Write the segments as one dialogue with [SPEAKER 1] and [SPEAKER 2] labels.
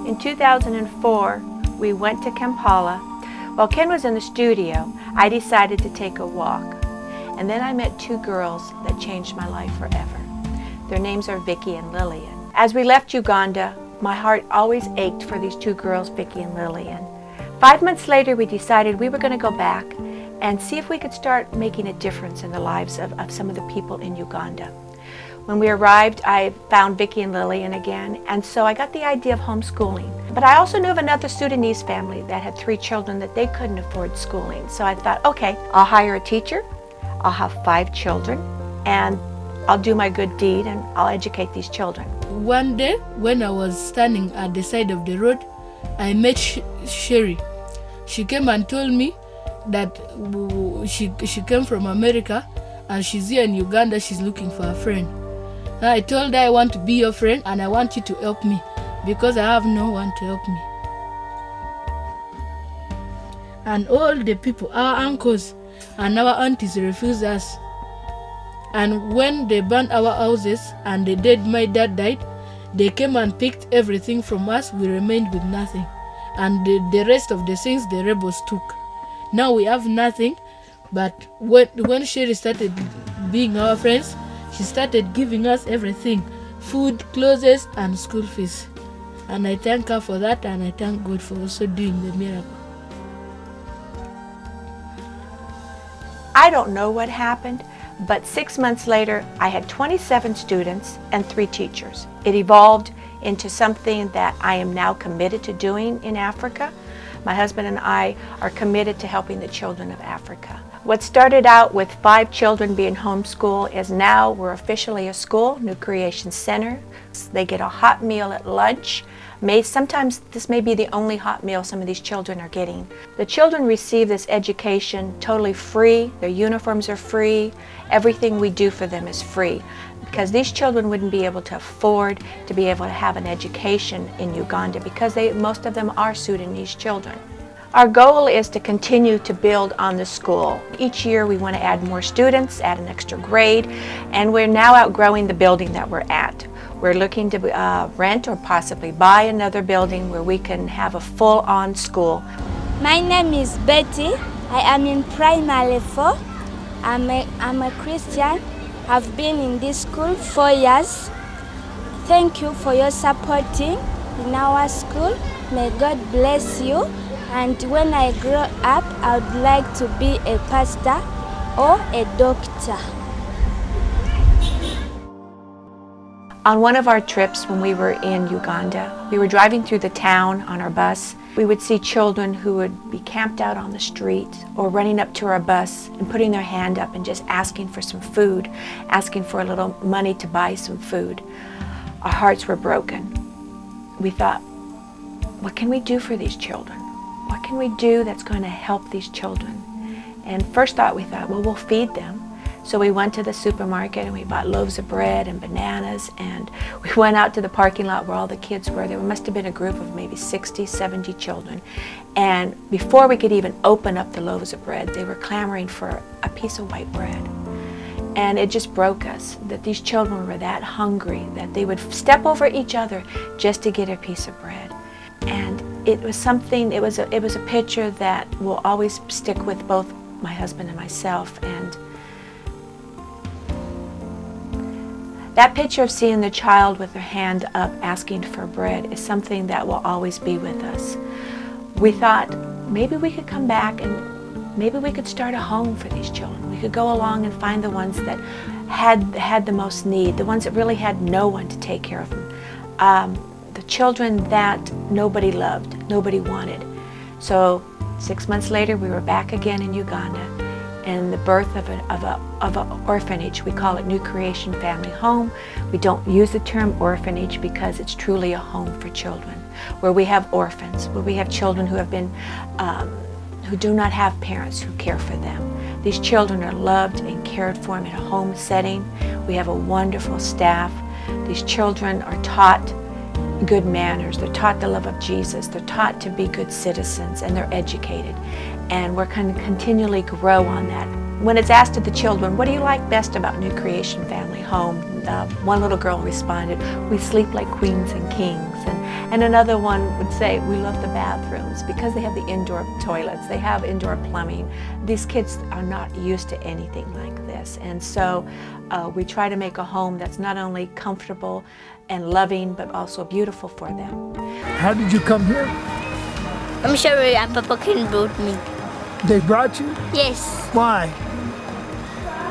[SPEAKER 1] In 2004, we went to Kampala. While Ken was in the studio, I decided to take a walk. And then I met two girls that changed my life forever. Their names are Vicky and Lillian. As we left Uganda, my heart always ached for these two girls, Vicky and Lillian. 5 months later, we decided we were going to go back and see if we could start making a difference in the lives of some of the people in Uganda. When we arrived, I found Vicky and Lillian again, and so I got the idea of homeschooling. But I also knew of another Sudanese family that had 3 children that they couldn't afford schooling. So I thought, okay, I'll hire a teacher, I'll have 5 children, and I'll do my good deed and I'll educate these children.
[SPEAKER 2] One day, when I was standing at the side of the road, I met Sherry. She came and told me that she came from America and she's here in Uganda, she's looking for a friend. And I told her I want to be your friend and I want you to help me because I have no one to help me. And all the people, our uncles and our aunties refused us. And when they burned our houses and the day my dad died, they came and picked everything from us. We remained with nothing. And the rest of the things the rebels took. Now we have nothing, but when Sherry started being our friends, she started giving us everything, food, clothes, and school fees. And I thank her for that, and I thank God for also doing the miracle.
[SPEAKER 1] I don't know what happened, but 6 months later, I had 27 students and 3 teachers. It evolved into something that I am now committed to doing in Africa. My husband and I are committed to helping the children of Africa. What started out with 5 children being homeschooled is now we're officially a school, New Creation Center. They get a hot meal at lunch. Sometimes this may be the only hot meal some of these children are getting. The children receive this education totally free. Their uniforms are free. Everything we do for them is free because these children wouldn't be able to afford to be able to have an education in Uganda because most of them are Sudanese children. Our goal is to continue to build on the school. Each year we want to add more students, add an extra grade, and we're now outgrowing the building that we're at. We're looking to rent or possibly buy another building where we can have a full-on school.
[SPEAKER 3] My name is Betty. I am in primary 4. I'm a Christian. I've been in this school 4 years. Thank you for your supporting in our school. May God bless you. And when I grow up, I would like to be a pastor or a doctor.
[SPEAKER 1] On one of our trips when we were in Uganda, we were driving through the town on our bus. We would see children who would be camped out on the street or running up to our bus and putting their hand up and just asking for some food, asking for a little money to buy some food. Our hearts were broken. We thought, what can we do for these children? What can we do that's going to help these children? And first thought, we thought, well, we'll feed them. So we went to the supermarket and we bought loaves of bread and bananas, and we went out to the parking lot where all the kids were. There must have been a group of maybe 60, 70 children. And before we could even open up the loaves of bread, they were clamoring for a piece of white bread. And it just broke us that these children were that hungry that they would step over each other just to get a piece of bread. And it was something, it was a picture that will always stick with both my husband and myself. And that picture of seeing the child with their hand up asking for bread is something that will always be with us. We thought maybe we could come back and maybe we could start a home for these children. We could go along and find the ones that had the most need, the ones that really had no one to take care of them. The children that nobody loved, nobody wanted. So 6 months later, we were back again in Uganda, and the birth of an orphanage. We call it New Creation Family Home. We don't use the term orphanage because it's truly a home for children, where we have orphans, where we have children who have been, who do not have parents who care for them. These children are loved and cared for in a home setting. We have a wonderful staff. These children are taught good manners. They're taught the love of Jesus. They're taught to be good citizens, and they're educated. And we're going to continually grow on that. When it's asked of the children, what do you like best about New Creation Family Home? One little girl responded, we sleep like queens and kings. And another one would say, we love the bathrooms because they have the indoor toilets, they have indoor plumbing. These kids are not used to anything like this. And so we try to make a home that's not only comfortable and loving, but also beautiful for them.
[SPEAKER 4] How did you come here?
[SPEAKER 5] I'm sorry, Papa Ken brought me.
[SPEAKER 4] They brought you?
[SPEAKER 5] Yes,
[SPEAKER 4] Why?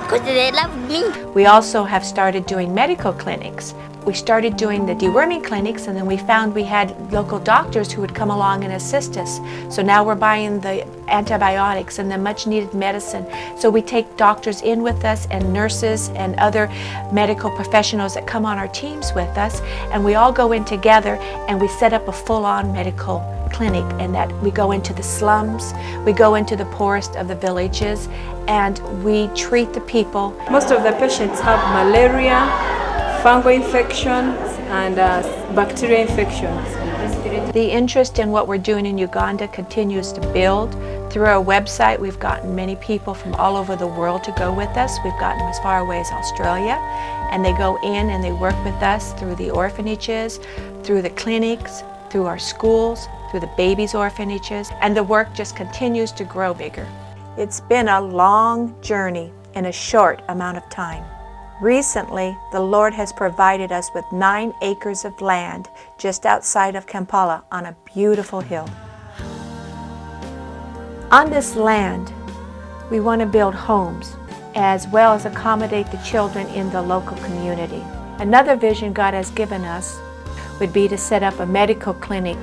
[SPEAKER 5] because they love me.
[SPEAKER 1] We also have started doing medical clinics. We started doing the deworming clinics, and then we found we had local doctors who would come along and assist us. So now we're buying the antibiotics and the much needed medicine. So we take doctors in with us and nurses and other medical professionals that come on our teams with us, and we all go in together and we set up a full-on medical clinic, and that we go into the slums, we go into the poorest of the villages, and we treat the people.
[SPEAKER 6] Most of the patients have malaria, fungal infections, and bacterial infections.
[SPEAKER 1] The interest in what we're doing in Uganda continues to build. Through our website, we've gotten many people from all over the world to go with us. We've gotten as far away as Australia, and they go in and they work with us through the orphanages, through the clinics, through our schools, through the babies' orphanages, and the work just continues to grow bigger. It's been a long journey in a short amount of time. Recently, the Lord has provided us with 9 acres of land just outside of Kampala on a beautiful hill. On this land, we want to build homes as well as accommodate the children in the local community. Another vision God has given us would be to set up a medical clinic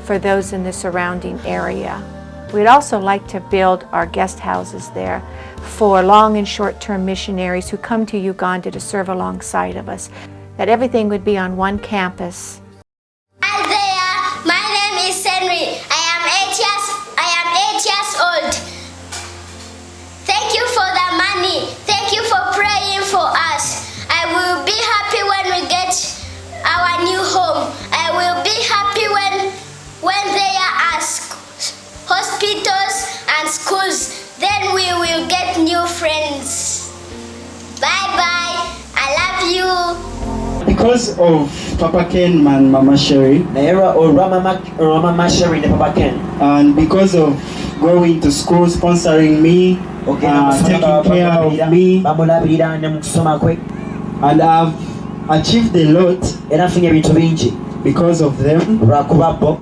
[SPEAKER 1] for those in the surrounding area. We'd also like to build our guest houses there for long and short-term missionaries who come to Uganda to serve alongside of us, that everything would be on one campus.
[SPEAKER 5] Hi there, my name is Henry. I am 8 years old. Thank you for the money. Thank you for praying for us. I will be happy when we get our new home. I will be happy when there are hospitals and schools. Then we will get new friends. Bye bye. I love you.
[SPEAKER 7] Because of Papa Ken and Mama Sherry,
[SPEAKER 8] Mama Sherry and Papa Ken,
[SPEAKER 7] and because of going to school, sponsoring me, taking care of me, and I've achieved a lot
[SPEAKER 8] era afunye ebintu bingi
[SPEAKER 7] because of them.
[SPEAKER 8] lwakuba bo